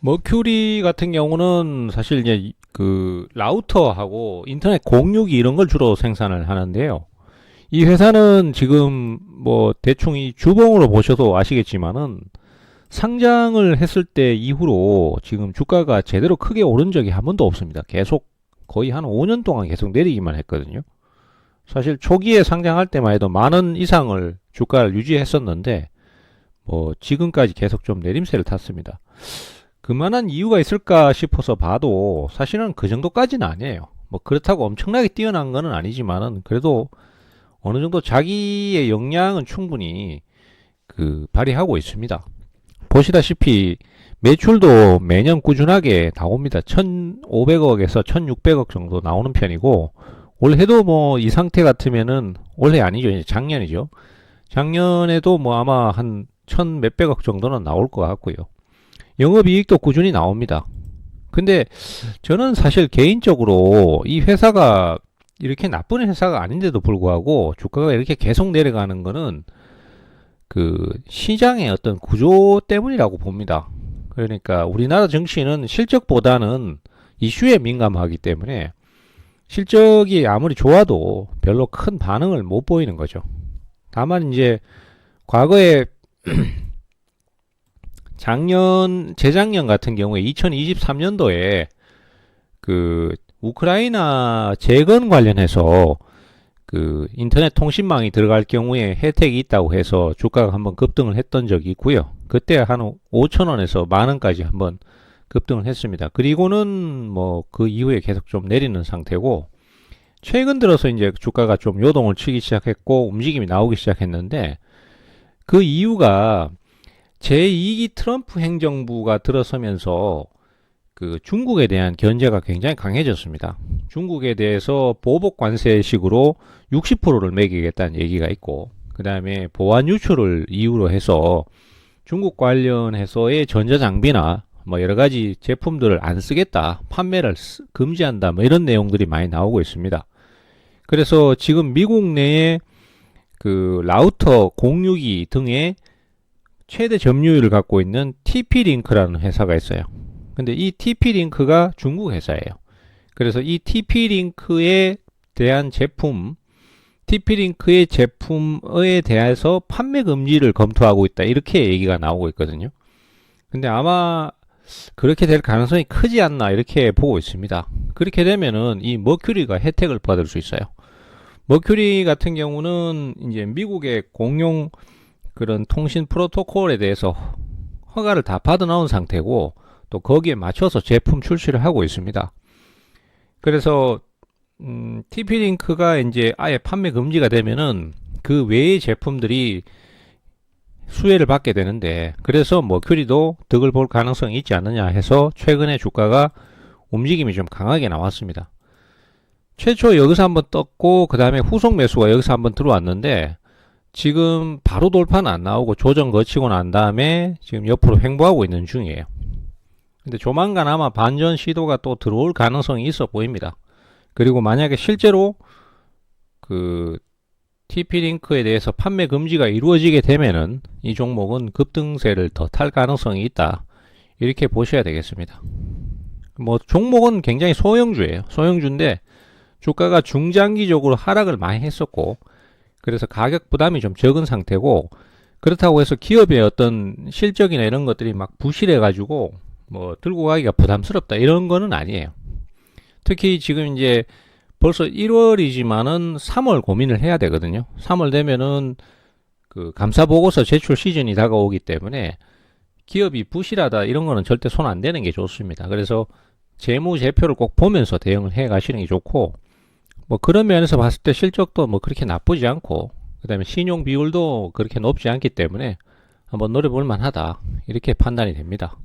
머큐리 같은 경우는 사실 이제 그 라우터하고 인터넷 공유기 이런 걸 주로 생산을 하는데요. 이 회사는 지금 뭐 대충 이 주봉으로 보셔도 아시겠지만은 상장을 했을 때 이후로 지금 주가가 제대로 크게 오른 적이 한 번도 없습니다. 계속 거의 한 5년 동안 계속 내리기만 했거든요. 사실 초기에 상장할 때만 해도 만 원 이상을 주가를 유지했었는데 뭐 지금까지 계속 좀 내림세를 탔습니다. 그만한 이유가 있을까 싶어서 봐도 사실은 그 정도까지는 아니에요. 뭐 그렇다고 엄청나게 뛰어난 거는 아니지만은 그래도 어느 정도 자기의 역량은 충분히 그 발휘하고 있습니다. 보시다시피 매출도 매년 꾸준하게 나옵니다. 1,500억에서 1,600억 정도 나오는 편이고 올해도 뭐 이 상태 같으면은 올해 아니죠. 이제 작년이죠. 작년에도 뭐 아마 한 1,000 몇백억 정도는 나올 것 같고요. 영업이익도 꾸준히 나옵니다. 근데 저는 사실 개인적으로 이 회사가 이렇게 나쁜 회사가 아닌데도 불구하고 주가가 이렇게 계속 내려가는 거는 그 시장의 어떤 구조 때문이라고 봅니다. 그러니까 우리나라 증시는 실적보다는 이슈에 민감하기 때문에 실적이 아무리 좋아도 별로 큰 반응을 못 보이는 거죠. 다만 이제 과거에 재작년 같은 경우에 2023년도에 그 우크라이나 재건 관련해서 그 인터넷 통신망이 들어갈 경우에 혜택이 있다고 해서 주가가 한번 급등을 했던 적이 있고요. 그때 한 5천원에서 만원까지 한번 급등을 했습니다. 그리고는 뭐 그 이후에 계속 좀 내리는 상태고 최근 들어서 이제 주가가 좀 요동을 치기 시작했고 움직임이 나오기 시작했는데 그 이유가 제2기 트럼프 행정부가 들어서면서 그 중국에 대한 견제가 굉장히 강해졌습니다. 중국에 대해서 보복 관세식으로 60%를 매기겠다는 얘기가 있고, 그 다음에 보안 유출을 이유로 해서 중국 관련해서의 전자장비나 뭐 여러 가지 제품들을 안 쓰겠다, 판매를 금지한다, 뭐 이런 내용들이 많이 나오고 있습니다. 그래서 지금 미국 내에 그 라우터 공유기 등의 최대 점유율을 갖고 있는 TP-Link라는 회사가 있어요. 근데 이 TP-Link가 중국 회사예요. 그래서 이 TP-Link에 대한 제품, TP-Link의 제품에 대해서 판매 금지를 검토하고 있다. 이렇게 얘기가 나오고 있거든요. 근데 아마 그렇게 될 가능성이 크지 않나 이렇게 보고 있습니다. 그렇게 되면은 이 머큐리가 혜택을 받을 수 있어요. 머큐리 같은 경우는 이제 미국의 공용 그런 통신 프로토콜에 대해서 허가를 다 받아 나온 상태고 또 거기에 맞춰서 제품 출시를 하고 있습니다. 그래서 TP-Link가 이제 아예 판매 금지가 되면은 그 외의 제품들이 수혜를 받게 되는데 그래서 머큐리도 득을 볼 가능성이 있지 않느냐 해서 최근에 주가가 움직임이 좀 강하게 나왔습니다. 최초 여기서 한번 떴고 그 다음에 후속 매수가 여기서 한번 들어왔는데 지금 바로 돌파는 안 나오고 조정 거치고 난 다음에 지금 옆으로 횡보하고 있는 중이에요. 근데 조만간 아마 반전 시도가 또 들어올 가능성이 있어 보입니다. 그리고 만약에 실제로 그 TP-Link에 대해서 판매 금지가 이루어지게 되면은 이 종목은 급등세를 더 탈 가능성이 있다. 이렇게 보셔야 되겠습니다. 뭐 종목은 굉장히 소형주예요. 소형주인데 주가가 중장기적으로 하락을 많이 했었고 그래서 가격 부담이 좀 적은 상태고 그렇다고 해서 기업의 어떤 실적이나 이런 것들이 막 부실해 가지고 뭐 들고 가기가 부담스럽다 이런 거는 아니에요. 특히 지금 이제 벌써 1월이지만은 3월 고민을 해야 되거든요. 3월 되면은 그 감사 보고서 제출 시즌이 다가오기 때문에 기업이 부실하다 이런 거는 절대 손 안 대는 게 좋습니다. 그래서 재무제표를 꼭 보면서 대응을 해 가시는 게 좋고 뭐 그런 면에서 봤을 때 실적도 뭐 그렇게 나쁘지 않고 그 다음에 신용 비율도 그렇게 높지 않기 때문에 한번 노려볼 만하다 이렇게 판단이 됩니다.